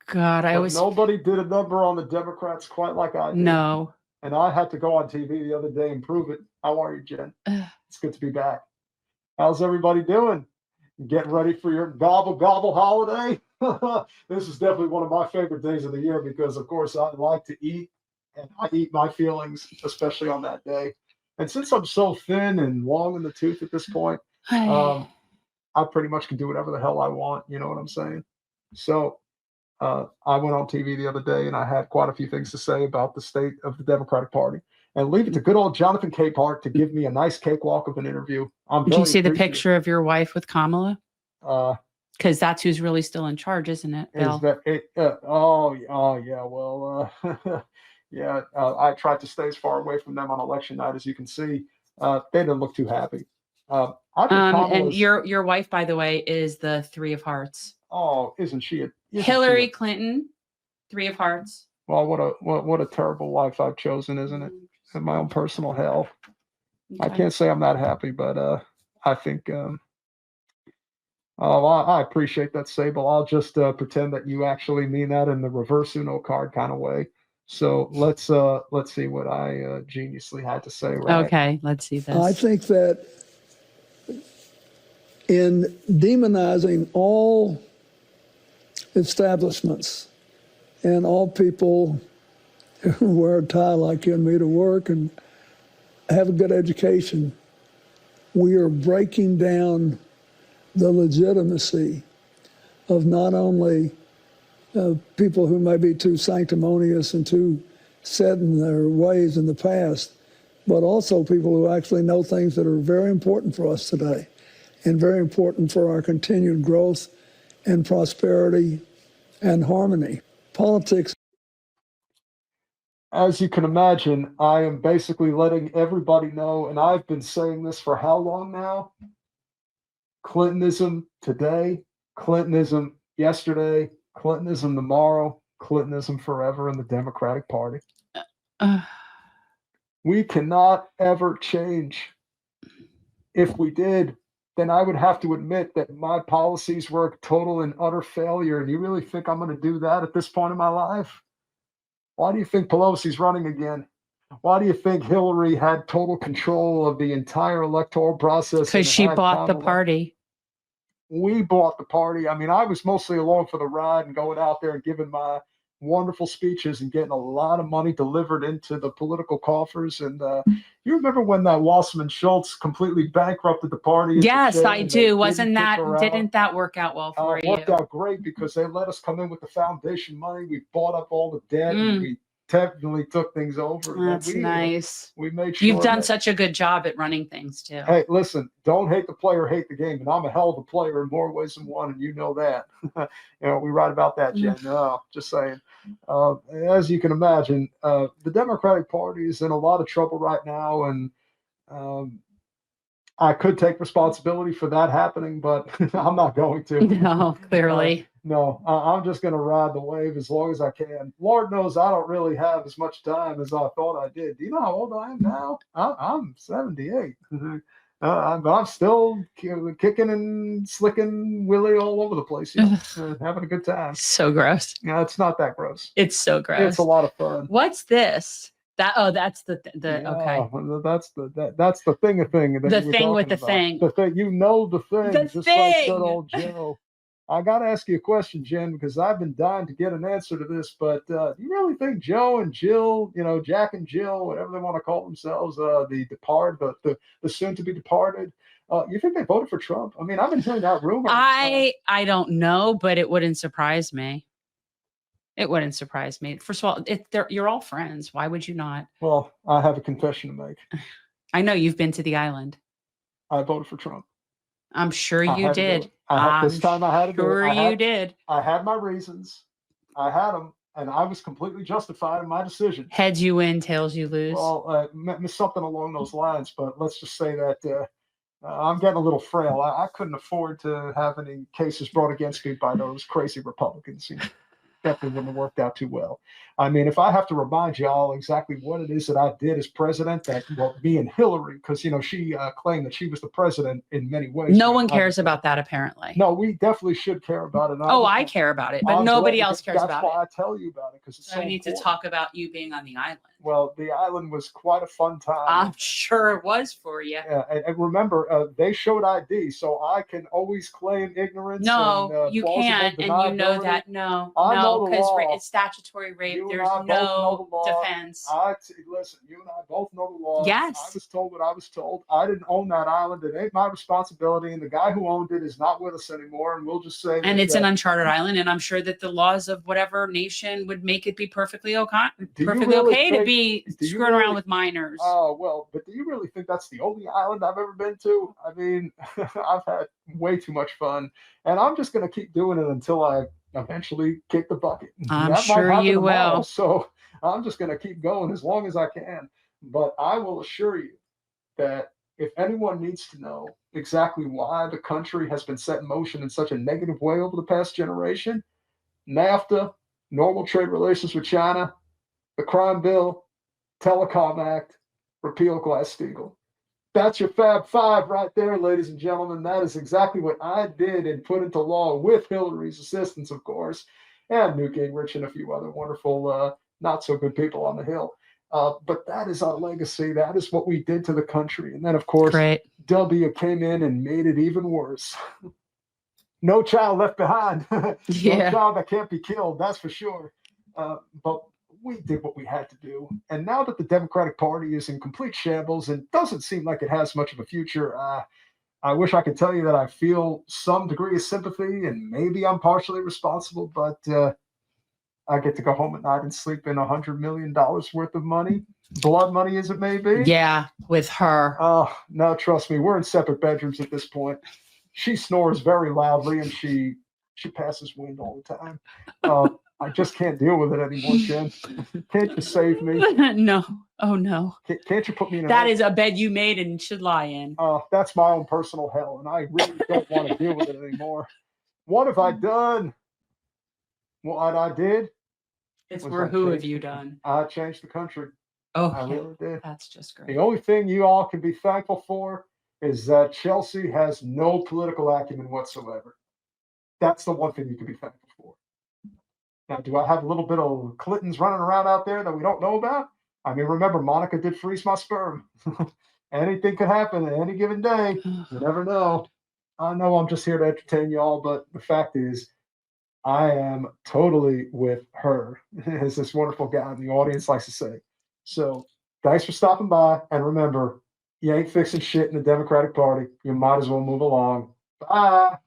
God, I But always nobody did a number on the Democrats quite like I did. no. And I had to go on TV the other day and prove it. How are you, Jen? Ugh. It's good to be back. How's everybody doing? Getting ready for your gobble gobble holiday? This is definitely one of my favorite days of the year because, of course, I like to eat and I eat my feelings, especially on that day. And since I'm so thin and long in the tooth at this point, I pretty much can do whatever the hell I want. You know what I'm saying? So I went on TV the other day and I had quite a few things to say about the state of the Democratic Party and leave it to good old Jonathan Capehart to give me a nice cakewalk of an interview. Did you see the picture of your wife with Kamala? Uh, Because that's who's really still in charge, isn't it, Bill? Is that it? Oh, yeah. Well, yeah. I tried to stay as far away from them on election night as you can see. They didn't look too happy. I think and your wife, by the way, is the Three of Hearts. Oh, isn't she? Hillary Clinton, Three of Hearts. Well, what a terrible life I've chosen, isn't it? In my own personal hell. Okay. I can't say I'm not happy, but I think. I appreciate that, Sable. I'll just pretend that you actually mean that in the reverse Uno card kind of way. So let's see what I geniusly had to say. Right? Okay, let's see this. I think that in demonizing all establishments and all people who wear a tie like you and me to work and have a good education, we are breaking down the legitimacy of not only people who may be too sanctimonious and too set in their ways in the past, but also people who actually know things that are very important for us today and very important for our continued growth and prosperity and harmony. Politics. As you can imagine, I am basically letting everybody know, and I've been saying this for how long now? Clintonism today, Clintonism yesterday, Clintonism tomorrow, Clintonism forever in the Democratic Party. We cannot ever change. If we did, then I would have to admit that my policies were a total and utter failure. And you really think I'm going to do that at this point in my life? Why do you think Pelosi's running again? Why do you think Hillary had total control of the entire electoral process? Because she bought the party. We bought the party. I mean, I was mostly along for the ride and going out there and giving my wonderful speeches and getting a lot of money delivered into the political coffers. And you remember when that Wasserman Schultz completely bankrupted the party? Yes, I do. Didn't that work out well for you? It worked out great because they let us come in with the foundation money. We bought up all the debt and we technically took things over. That's nice. We made sure you've done such a good job at running things too. Hey, listen, don't hate the player, hate the game. And I'm a hell of a player in more ways than one, and you know that. We write about that, Jen. No, just saying. As you can imagine, the Democratic Party is in a lot of trouble right now, and I could take responsibility for that happening, but I'm not going to. No, clearly. No, I'm just going to ride the wave as long as I can. Lord knows I don't really have as much time as I thought I did. Do you know how old I am now? I'm 78. I'm still kicking and slicking Willie all over the place, having a good time. So gross. Yeah, it's not that gross. It's so gross. It's a lot of fun. What's this? That's the okay. That's the thing. The thing with the thing. The thing. You know the thing. The just thing. Like good old Joe. I got to ask you a question, Jen, because I've been dying to get an answer to this. But do you really think Joe and Jill, Jack and Jill, whatever they want to call themselves, the soon-to-be departed, you think they voted for Trump? I mean, I've been hearing that rumor. I don't know, but it wouldn't surprise me. It wouldn't surprise me. First of all, you're all friends. Why would you not? Well, I have a confession to make. I know you've been to the island. I voted for Trump. I'm sure you did. This time I had to do it. Sure you did. I had my reasons. I had them, and I was completely justified in my decision. Heads you win, tails you lose. Well, something along those lines. But let's just say that I'm getting a little frail. I couldn't afford to have any cases brought against me by those crazy Republicans. definitely wouldn't have worked out too well. I mean, if I have to remind y'all exactly what it is that I did as president, that, well, me and Hillary, because, you know, she claimed that she was the president in many ways. No one cares about that, apparently. No, we definitely should care about it. Oh, I care about it, but nobody else cares about it. That's why I tell you about it, because it's so I need to talk about you being on the island. Well, the island was quite a fun time. I'm sure it was for you. Yeah, and remember, they showed ID, so I can always claim ignorance. No, and, you can't, and you know that. No, because it's statutory rape. There's no defense. Listen, you and I both know the law. Yes. I was told what I was told. I didn't own that island. It ain't my responsibility, and the guy who owned it is not with us anymore, and we'll just say and it's an uncharted island, and I'm sure that the laws of whatever nation would make it be perfectly okay to be screwing around with minors. Oh, well, but do you really think that's the only island I've ever been to? I mean, I've had way too much fun, and I'm just going to keep doing it until I eventually kick the bucket. I'm sure you will. So I'm just going to keep going as long as I can. But I will assure you that if anyone needs to know exactly why the country has been set in motion in such a negative way over the past generation, NAFTA, normal trade relations with China, the crime bill, Telecom Act, repeal Glass-Steagall. That's your Fab Five right there, ladies and gentlemen. That is exactly what I did and put into law with Hillary's assistance, of course, and Newt Gingrich and a few other wonderful, not so good people on the Hill. But that is our legacy. That is what we did to the country. And then, of course, W came in and made it even worse. No child left behind. No child that can't be killed, that's for sure. But we did what we had to do. And now that the Democratic Party is in complete shambles and doesn't seem like it has much of a future, I wish I could tell you that I feel some degree of sympathy and maybe I'm partially responsible, but I get to go home at night and sleep in $100 million worth of money, blood money as it may be. Yeah, with her. Oh, no, trust me, we're in separate bedrooms at this point. She snores very loudly and she passes wind all the time. I just can't deal with it anymore, Jen. Can't you save me? No. Oh, no. Can't you put me in That is a bed you made and should lie in. That's my own personal hell, and I really don't want to deal with it anymore. What have I done? What I did? Who have you done? I changed the country. Oh, I really did. That's just great. The only thing you all can be thankful for is that Chelsea has no political acumen whatsoever. That's the one thing you can be thankful for. Now, do I have a little bit of Clintons running around out there that we don't know about? I mean, remember, Monica did freeze my sperm. Anything could happen at any given day. You never know. I know I'm just here to entertain y'all, but the fact is, I am totally with her, as this wonderful guy in the audience likes to say. So, thanks for stopping by. And remember, you ain't fixing shit in the Democratic Party. You might as well move along. Bye.